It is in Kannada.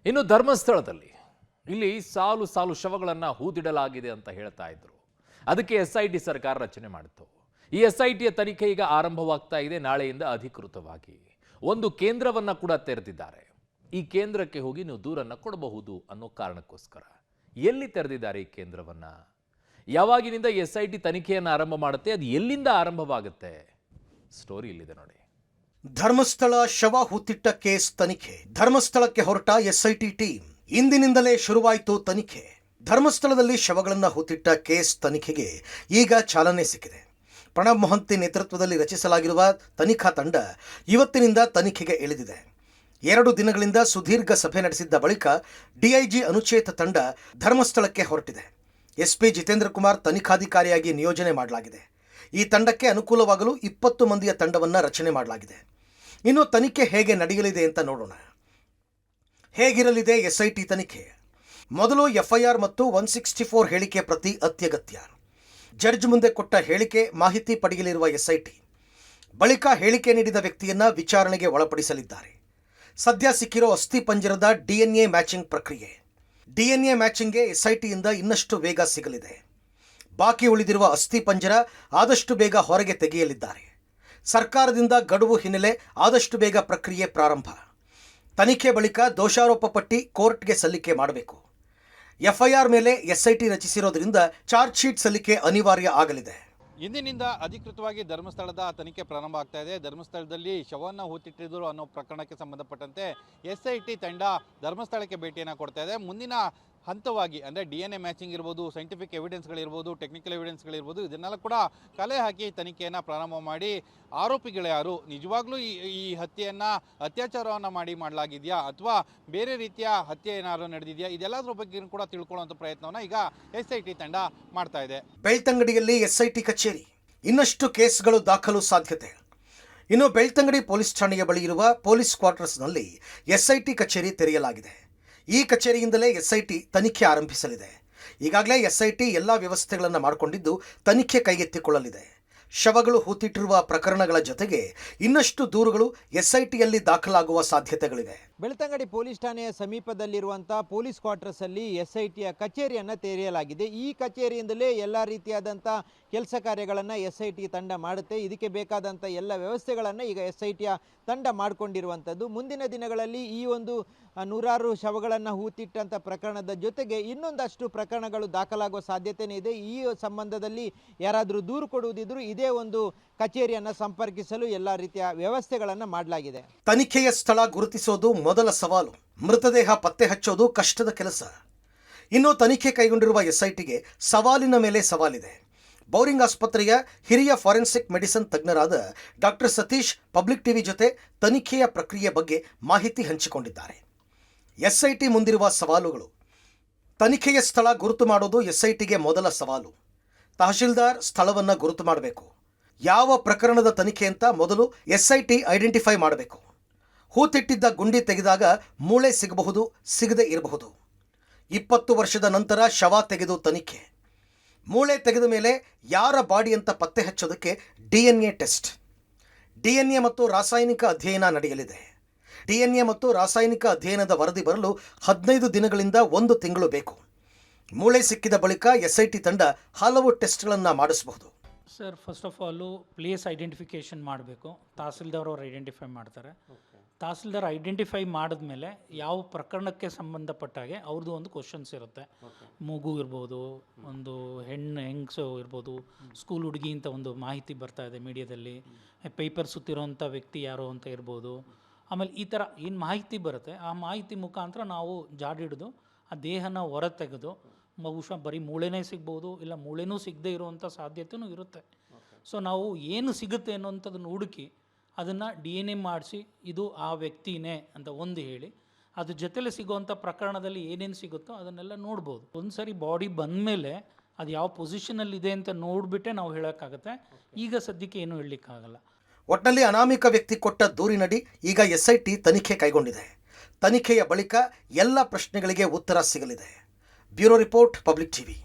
ಇನ್ನು ಧರ್ಮಸ್ಥಳದಲ್ಲಿ ಇಲ್ಲಿ ಸಾಲು ಸಾಲು ಶವಗಳನ್ನು ಹೂದಿಡಲಾಗಿದೆ ಅಂತ ಹೇಳ್ತಾ ಇದ್ರು. ಅದಕ್ಕೆ SIT ಸರ್ಕಾರ ರಚನೆ ಮಾಡಿತು. ಈ SITಯ ತನಿಖೆ ಈಗ ಆರಂಭವಾಗ್ತಾ ಇದೆ. ನಾಳೆಯಿಂದ ಅಧಿಕೃತವಾಗಿ ಒಂದು ಕೇಂದ್ರವನ್ನ ಕೂಡ ತೆರೆದಿದ್ದಾರೆ. ಈ ಕೇಂದ್ರಕ್ಕೆ ಹೋಗಿ ನೀವು ದೂರನ್ನ ಕೊಡಬಹುದು ಅನ್ನೋ ಕಾರಣಕ್ಕೋಸ್ಕರ ಎಲ್ಲಿ ತೆರೆದಿದ್ದಾರೆ ಈ ಕೇಂದ್ರವನ್ನ, ಯಾವಾಗಿನಿಂದ SIT ತನಿಖೆಯನ್ನು ಆರಂಭ ಮಾಡುತ್ತೆ, ಅದು ಎಲ್ಲಿಂದ ಆರಂಭವಾಗುತ್ತೆ, ಸ್ಟೋರಿ ಇಲ್ಲಿದೆ ನೋಡಿ. ಧರ್ಮಸ್ಥಳ ಶವ ಹೂತಿಟ್ಟ ಕೇಸ್ ತನಿಖೆ. ಧರ್ಮಸ್ಥಳಕ್ಕೆ ಹೊರಟ SIT ಟೀಮ್. ಇಂದಿನಿಂದಲೇ ಶುರುವಾಯಿತು ತನಿಖೆ. ಧರ್ಮಸ್ಥಳದಲ್ಲಿ ಶವಗಳನ್ನು ಹೂತಿಟ್ಟ ಕೇಸ್ ತನಿಖೆಗೆ ಈಗ ಚಾಲನೆ ಸಿಕ್ಕಿದೆ. ಪ್ರಣಬ್ ಮೊಹಂತಿ ನೇತೃತ್ವದಲ್ಲಿ ರಚಿಸಲಾಗಿರುವ ತನಿಖಾ ತಂಡ ಇವತ್ತಿನಿಂದ ತನಿಖೆಗೆ ಇಳಿದಿದೆ. 2 ದಿನಗಳಿಂದ ಸುದೀರ್ಘ ಸಭೆ ನಡೆಸಿದ್ದ ಬಳಿಕ DIG ಅನುಚೇತ ತಂಡ ಧರ್ಮಸ್ಥಳಕ್ಕೆ ಹೊರಟಿದೆ. SP ಜಿತೇಂದ್ರ ಕುಮಾರ್ ತನಿಖಾಧಿಕಾರಿಯಾಗಿ ನಿಯೋಜನೆ ಮಾಡಲಾಗಿದೆ. ಈ ತಂಡಕ್ಕೆ ಅನುಕೂಲವಾಗಲು 20 ಮಂದಿಯ ತಂಡವನ್ನು ರಚನೆ ಮಾಡಲಾಗಿದೆ. ಇನ್ನು ತನಿಖೆ ಹೇಗೆ ನಡೆಯಲಿದೆ ಅಂತ ನೋಡೋಣ. ಹೇಗಿರಲಿದೆ SIT ತನಿಖೆ? ಮೊದಲು FIR ಮತ್ತು 164 ಹೇಳಿಕೆ ಪ್ರತಿ ಅತ್ಯಗತ್ಯ. ಜಡ್ಜ್ ಮುಂದೆ ಕೊಟ್ಟ ಹೇಳಿಕೆ ಮಾಹಿತಿ ಪಡೆಯಲಿರುವ SIT ಬಳಿಕ ಹೇಳಿಕೆ ನೀಡಿದ ವ್ಯಕ್ತಿಯನ್ನ ವಿಚಾರಣೆಗೆ ಒಳಪಡಿಸಲಿದ್ದಾರೆ. ಸದ್ಯ ಸಿಕ್ಕಿರೋ ಅಸ್ಥಿ ಪಂಜರದ DNA ಮ್ಯಾಚಿಂಗ್ ಪ್ರಕ್ರಿಯೆ. DNA ಮ್ಯಾಚಿಂಗ್ಗೆ SITಯಿಂದ ಇನ್ನಷ್ಟು ವೇಗ ಸಿಗಲಿದೆ. ಬಾಕಿ ಉಳಿದಿರುವ ಅಸ್ಥಿ ಪಂಜರ ಆದಷ್ಟು ಬೇಗ ಹೊರಗೆ ತೆಗೆಯಲಿದ್ದಾರೆ. ಸರ್ಕಾರದಿಂದ ಗಡುವು ಹಿನ್ನೆಲೆ ಆದಷ್ಟು ಬೇಗ ಪ್ರಕ್ರಿಯೆ ಪ್ರಾರಂಭ. ತನಿಖೆ ಬಳಿಕ ದೋಷಾರೋಪ ಪಟ್ಟಿ ಕೋರ್ಟ್ಗೆ ಸಲ್ಲಿಕೆ ಮಾಡಬೇಕು. FIR ಮೇಲೆ SIT ರಚಿಸಿರೋದ್ರಿಂದ ಚಾರ್ಜ್ ಶೀಟ್ ಸಲ್ಲಿಕೆ ಅನಿವಾರ್ಯ ಆಗಲಿದೆ. ಇಂದಿನಿಂದ ಅಧಿಕೃತವಾಗಿ ಧರ್ಮಸ್ಥಳದ ತನಿಖೆ ಪ್ರಾರಂಭ ಆಗ್ತಾ ಇದೆ. ಧರ್ಮಸ್ಥಳದಲ್ಲಿ ಶವವನ್ನು ಹೂತಿಟ್ಟಿದ್ರು ಅನ್ನೋ ಪ್ರಕರಣಕ್ಕೆ ಸಂಬಂಧಪಟ್ಟಂತೆ SIT ತಂಡ ಧರ್ಮಸ್ಥಳಕ್ಕೆ ಭೇಟಿಯನ್ನು ಕೊಡ್ತಾ ಇದೆ. ಮುಂದಿನ ಹಂತವಾಗಿ ಅಂದರೆ DNA ಮ್ಯಾಚಿಂಗ್ ಇರ್ಬೋದು, ಸೈಂಟಿಫಿಕ್ ಎವಿಡೆನ್ಸ್ಗಳಿರ್ಬೋದು, ಟೆಕ್ನಿಕಲ್ ಎವಿಡೆನ್ಸ್ಗಳಿರ್ಬೋದು, ಇದನ್ನೆಲ್ಲ ಕೂಡ ಕಲೆ ಹಾಕಿ ತನಿಖೆಯನ್ನು ಪ್ರಾರಂಭ ಮಾಡಿ ಆರೋಪಿಗಳು ಯಾರು, ನಿಜವಾಗ್ಲೂ ಈ ಹತ್ಯೆಯನ್ನು ಅತ್ಯಾಚಾರವನ್ನು ಮಾಡಲಾಗಿದೆಯಾ ಅಥವಾ ಬೇರೆ ರೀತಿಯ ಹತ್ಯೆ ಏನಾದರೂ ನಡೆದಿದೆಯಾ, ಇದೆಲ್ಲದರ ಬಗ್ಗೆ ಕೂಡ ತಿಳ್ಕೊಳ್ಳುವಂಥ ಪ್ರಯತ್ನವನ್ನು ಈಗ SIT ತಂಡ ಮಾಡ್ತಾ ಇದೆ. ಬೆಳ್ತಂಗಡಿಯಲ್ಲಿ SIT ಕಚೇರಿ. ಇನ್ನಷ್ಟು ಕೇಸ್ಗಳು ದಾಖಲು ಸಾಧ್ಯತೆ. ಇನ್ನು ಬೆಳ್ತಂಗಡಿ ಪೊಲೀಸ್ ಠಾಣೆಯ ಬಳಿ ಇರುವ ಪೊಲೀಸ್ ಕ್ವಾರ್ಟರ್ಸ್ನಲ್ಲಿ SIT ಕಚೇರಿ ತೆರೆಯಲಾಗಿದೆ. ಈ ಕಚೇರಿಯಿಂದಲೇ SIT ತನಿಖೆ ಆರಂಭಿಸಲಿದೆ. ಈಗಾಗಲೇ SIT ಎಲ್ಲ ವ್ಯವಸ್ಥೆಗಳನ್ನು ಮಾಡಿಕೊಂಡಿದ್ದು ತನಿಖೆ ಕೈಗೆತ್ತಿಕೊಳ್ಳಲಿದೆ. ಶವಗಳು ಹೂತಿಟ್ಟಿರುವ ಪ್ರಕರಣಗಳ ಜೊತೆಗೆ ಇನ್ನಷ್ಟು ದೂರುಗಳು SITಯಲ್ಲಿ ದಾಖಲಾಗುವ ಸಾಧ್ಯತೆಗಳಿವೆ. ಬೆಳ್ತಂಗಡಿ ಪೊಲೀಸ್ ಠಾಣೆಯ ಸಮೀಪದಲ್ಲಿರುವಂಥ ಪೊಲೀಸ್ ಕ್ವಾರ್ಟರ್ಸಲ್ಲಿ SITಯ ಕಚೇರಿಯನ್ನು ತೆರೆಯಲಾಗಿದೆ. ಈ ಕಚೇರಿಯಿಂದಲೇ ಎಲ್ಲ ರೀತಿಯಾದಂಥ ಕೆಲಸ ಕಾರ್ಯಗಳನ್ನು SIT ತಂಡ ಮಾಡುತ್ತೆ. ಇದಕ್ಕೆ ಬೇಕಾದಂಥ ಎಲ್ಲ ವ್ಯವಸ್ಥೆಗಳನ್ನು ಈಗ SITಯ ತಂಡ ಮಾಡಿಕೊಂಡಿರುವಂಥದ್ದು. ಮುಂದಿನ ದಿನಗಳಲ್ಲಿ ಈ ಒಂದು 100 ಶವಗಳನ್ನು ಹೂತಿಟ್ಟಂಥ ಪ್ರಕರಣದ ಜೊತೆಗೆ ಇನ್ನೊಂದಷ್ಟು ಪ್ರಕರಣಗಳು ದಾಖಲಾಗುವ ಸಾಧ್ಯತೆಯೇ ಇದೆ. ಈ ಸಂಬಂಧದಲ್ಲಿ ಯಾರಾದರೂ ದೂರು ಕೊಡುವುದಿದ್ರೂ ಇದೇ ಒಂದು ಕಚೇರಿಯನ್ನು ಸಂಪರ್ಕಿಸಲು ಎಲ್ಲ ರೀತಿಯ ವ್ಯವಸ್ಥೆಗಳನ್ನು ಮಾಡಲಾಗಿದೆ. ತನಿಖೆಯ ಸ್ಥಳ ಗುರುತಿಸೋದು ಮೊದಲ ಸವಾಲು. ಮೃತದೇಹ ಪತ್ತೆ ಹಚ್ಚೋದು ಕಷ್ಟದ ಕೆಲಸ. ಇನ್ನು ತನಿಖೆ ಕೈಗೊಂಡಿರುವ SITಗೆ ಸವಾಲಿನ ಮೇಲೆ ಸವಾಲಿದೆ. ಬೌರಿಂಗ್ ಆಸ್ಪತ್ರೆಯ ಹಿರಿಯ ಫಾರೆನ್ಸಿಕ್ ಮೆಡಿಸಿನ್ ತಜ್ಞರಾದ ಡಾಕ್ಟರ್ ಸತೀಶ್ ಪಬ್ಲಿಕ್ ಟಿವಿ ಜೊತೆ ತನಿಖೆಯ ಪ್ರಕ್ರಿಯೆ ಬಗ್ಗೆ ಮಾಹಿತಿ ಹಂಚಿಕೊಂಡಿದ್ದಾರೆ. SIT ಮುಂದಿರುವ ಸವಾಲುಗಳು. ತನಿಖೆಯ ಸ್ಥಳ ಗುರುತು ಮಾಡೋದು SITಗೆ ಮೊದಲ ಸವಾಲು. ತಹಶೀಲ್ದಾರ್ ಸ್ಥಳವನ್ನು ಗುರುತು ಮಾಡಬೇಕು. ಯಾವ ಪ್ರಕರಣದ ತನಿಖೆ ಅಂತ ಮೊದಲು SIT ಐಡೆಂಟಿಫೈ ಮಾಡಬೇಕು. ಹೂತಿಟ್ಟಿದ್ದ ಗುಂಡಿ ತೆಗೆದಾಗ ಮೂಳೆ ಸಿಗಬಹುದು, ಸಿಗದೆ ಇರಬಹುದು. 20 ವರ್ಷದ ನಂತರ ಶವ ತೆಗೆದು ತನಿಖೆ. ಮೂಳೆ ತೆಗೆದ ಮೇಲೆ ಯಾರ ಬಾಡಿ ಅಂತ ಪತ್ತೆ ಹಚ್ಚೋದಕ್ಕೆ DNA ಟೆಸ್ಟ್. DNA ಮತ್ತು ರಾಸಾಯನಿಕ ಅಧ್ಯಯನ ನಡೆಯಲಿದೆ. DNA ಮತ್ತು ರಾಸಾಯನಿಕ ಅಧ್ಯಯನದ ವರದಿ ಬರಲು 15 ದಿನಗಳಿಂದ 1 ತಿಂಗಳು ಬೇಕು. ಮೂಳೆ ಸಿಕ್ಕಿದ ಬಳಿಕ SIT ತಂಡ ಹಲವು ಟೆಸ್ಟ್ಗಳನ್ನು ಮಾಡಿಸಬಹುದು. Sir, first of all place identification ಮಾಡಬೇಕು. ತಹಸೀಲ್ದಾರ್ ಅವರು ಐಡೆಂಟಿಫೈ ಮಾಡ್ತಾರೆ. ತಹಸೀಲ್ದಾರ್ ಐಡೆಂಟಿಫೈ ಮಾಡಿದ್ಮೇಲೆ ಯಾವ ಪ್ರಕರಣಕ್ಕೆ ಸಂಬಂಧಪಟ್ಟಾಗೆ ಅವ್ರದ್ದು ಒಂದು ಕ್ವಶನ್ಸ್ ಇರುತ್ತೆ. ಮಗು ಇರ್ಬೋದು, ಒಂದು ಹೆಂಗಸು ಇರ್ಬೋದು, ಸ್ಕೂಲ್ ಹುಡುಗಿ ಅಂತ ಒಂದು ಮಾಹಿತಿ ಬರ್ತಾ ಇದೆ ಮೀಡಿಯಾದಲ್ಲಿ, ಪೇಪರ್ ಸುತ್ತಿರೋಂಥ ವ್ಯಕ್ತಿ ಯಾರು ಅಂತ ಇರ್ಬೋದು. ಆಮೇಲೆ ಈ ಥರ ಏನು ಮಾಹಿತಿ ಬರುತ್ತೆ, ಆ ಮಾಹಿತಿ ಮುಖಾಂತರ ನಾವು ಜಾಡಿಡಿದು ಆ ದೇಹನ ಹೊರ ತೆಗೆದು ಬಹುಶಃ ಬರೀ ಮೂಳೆನೇ ಸಿಗ್ಬೋದು, ಇಲ್ಲ ಮೂಳೆನೂ ಸಿಗದೆ ಇರುವಂಥ ಸಾಧ್ಯತೆಯೂ ಇರುತ್ತೆ. ಸೊ ನಾವು ಏನು ಸಿಗುತ್ತೆ ಅನ್ನೋಂಥದ್ದನ್ನು ಹುಡುಕಿ ಅದನ್ನು DNA ಮಾಡಿಸಿ ಇದು ಆ ವ್ಯಕ್ತಿನೇ ಅಂತ ಒಂದು ಹೇಳಿ ಅದ್ರ ಜೊತೆಲೆ ಸಿಗುವಂಥ ಪ್ರಕರಣದಲ್ಲಿ ಏನೇನು ಸಿಗುತ್ತೋ ಅದನ್ನೆಲ್ಲ ನೋಡ್ಬೋದು. ಒಂದು ಸರಿ ಬಾಡಿ ಬಂದಮೇಲೆ ಅದು ಯಾವ ಪೊಸಿಷನಲ್ಲಿದೆ ಅಂತ ನೋಡಿಬಿಟ್ಟೆ ನಾವು ಹೇಳೋಕ್ಕಾಗತ್ತೆ. ಈಗ ಸದ್ಯಕ್ಕೆ ಏನೂ ಹೇಳಲಿಕ್ಕಾಗಲ್ಲ. ಒಟ್ಟಿನಲ್ಲಿ ಅನಾಮಿಕ ವ್ಯಕ್ತಿ ಕೊಟ್ಟ ದೂರಿನಡಿ ಈಗ SIT ತನಿಖೆ ಕೈಗೊಂಡಿದೆ. ತನಿಖೆಯ ಬಳಿಕ ಎಲ್ಲ ಪ್ರಶ್ನೆಗಳಿಗೆ ಉತ್ತರ ಸಿಗಲಿದೆ. Bureau report, public TV.